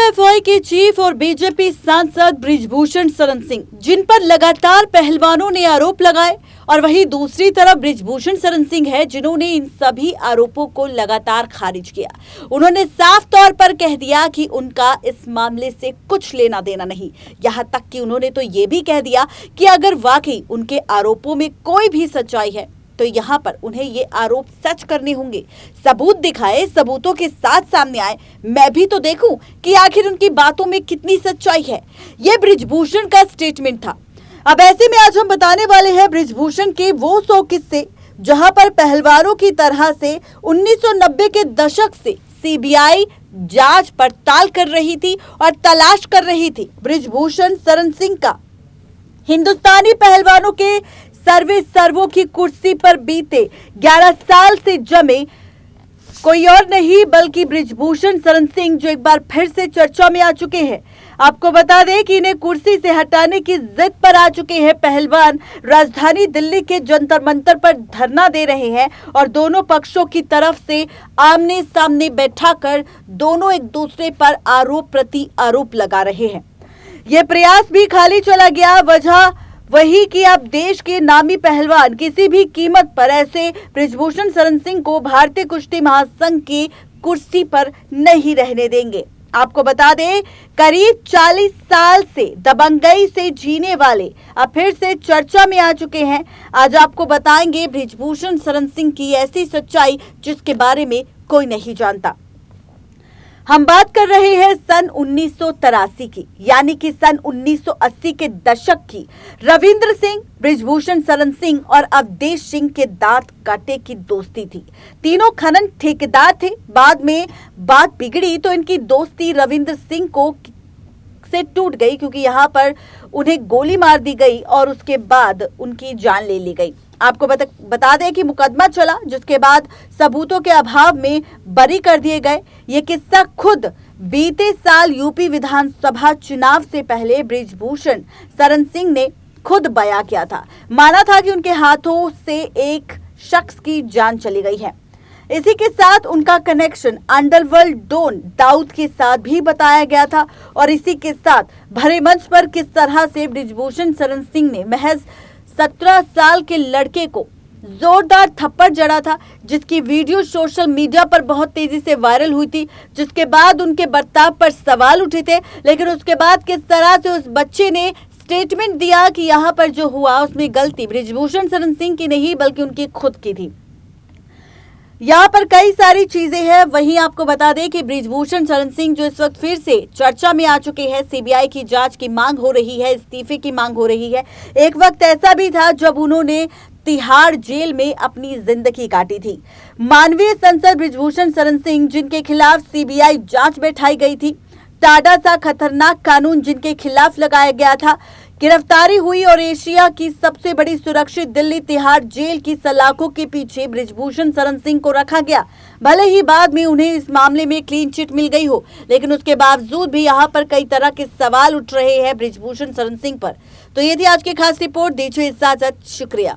PFI के chief और BJP सांसद बृजभूषण शरण सिंह, जिन पर लगातार पहलवानों ने आरोप लगाए, और वहीं दूसरी तरफ बृजभूषण शरण सिंह है जिन्होंने इन सभी आरोपों को लगातार खारिज किया। उन्होंने साफ तौर पर कह दिया कि उनका इस मामले से कुछ लेना देना नहीं। यहां तक कि उन्होंने तो ये भी कह दिया कि अगर वाकई उनके आरोपों में कोई भी सच्चाई है तो यहाँ पर उन्हें ये आरोप सच करने होंगे। सबूत दिखाए, सबूतों के साथ सामने आए, मैं भी तो देखूं कि आखिर उनकी बातों में कितनी सच्चाई है। ये बृजभूषण का स्टेटमेंट था। अब ऐसे में आज हम बताने वाले हैं बृजभूषण के वो 100 किस्से जहां पर पहलवानों की तरह से 1990 के दशक से सीबीआई जांच पड़ताल कर रही थी और तलाश कर रही थी बृजभूषण शरण सिंह का। हिंदुस्तानी पहलवानों के सर्वों की कुर्सी पर बीते 11 साल से जमे कोई और नहीं बल्कि बृजभूषण शरण सिंह, जो एक बार फिर से चर्चा में आ चुके हैं। आपको बता दें कि इन्हें कुर्सी से हटाने की जिद पर आ चुके हैं पहलवान। राजधानी दिल्ली के जंतर मंतर पर धरना दे रहे हैं और दोनों पक्षों की तरफ से आमने सामने बैठाकर दोनों एक दूसरे पर आरोप प्रति आरोप लगा रहे हैं। यह प्रयास भी खाली चला गया। वजह वही कि अब देश के नामी पहलवान किसी भी कीमत पर ऐसे बृजभूषण शरण सिंह को भारतीय कुश्ती महासंघ की कुर्सी पर नहीं रहने देंगे। आपको बता दें, करीब 40 साल से दबंगई से जीने वाले अब फिर से चर्चा में आ चुके हैं। आज आपको बताएंगे बृजभूषण शरण सिंह की ऐसी सच्चाई जिसके बारे में कोई नहीं जानता। हम बात कर रहे हैं सन 1983 की, यानी कि सन 1980 के दशक की। रविंद्र सिंह, बृजभूषण शरण सिंह और अवधेश सिंह के दांत काटे की दोस्ती थी। तीनों खनन ठेकेदार थे। बाद में बात बिगड़ी तो इनकी दोस्ती रविंद्र सिंह को से टूट गई, क्योंकि यहाँ पर उन्हें गोली मार दी गई और उसके बाद उनकी जान ले ली गई। आपको बता दें कि मुकदमा चला, जिसके बाद सबूतों के अभाव में बरी कर दिए गए। ये किस्सा खुद बीते साल यूपी विधानसभा चुनाव से पहले बृजभूषण शरण सिंह ने खुद बयां किया था। माना था कि उनके हाथों से एक शख्स की जान चली गई है। इसी के साथ उनका कनेक्शन अंडरवर्ल्ड डॉन दाऊद के साथ भी बताया गया था। और इसी के साथ भरे मंच पर किस तरह से बृजभूषण शरण सिंह ने महज 17 साल के लड़के को जोरदार थप्पड़ जड़ा था, जिसकी वीडियो सोशल मीडिया पर बहुत तेजी से वायरल हुई थी, जिसके बाद उनके बर्ताव पर सवाल उठे थे। लेकिन उसके बाद किस तरह से उस बच्चे ने स्टेटमेंट दिया कि यहाँ पर जो हुआ उसमें गलती बृजभूषण शरण सिंह की नहीं बल्कि उनकी खुद की थी। यहाँ पर कई सारी चीजें हैं। वहीं आपको बता दें कि बृजभूषण शरण सिंह जो इस वक्त फिर से चर्चा में आ चुके हैं, सीबीआई की जांच की मांग हो रही है, इस्तीफे की मांग हो रही है। एक वक्त ऐसा भी था जब उन्होंने तिहाड़ जेल में अपनी जिंदगी काटी थी। मानवीय सांसद बृजभूषण शरण सिंह, जिनके खिलाफ सीबीआई जांच बैठाई गई थी। टाटा सा खतरनाक कानून जिनके खिलाफ लगाया गया था, गिरफ्तारी हुई और एशिया की सबसे बड़ी सुरक्षित दिल्ली तिहाड़ जेल की सलाखों के पीछे बृजभूषण शरण सिंह को रखा गया। भले ही बाद में उन्हें इस मामले में क्लीन चिट मिल गई हो, लेकिन उसके बावजूद भी यहाँ पर कई तरह के सवाल उठ रहे हैं बृजभूषण शरण सिंह पर। तो ये थी आज की खास रिपोर्ट। दीजिए इजाजत, शुक्रिया।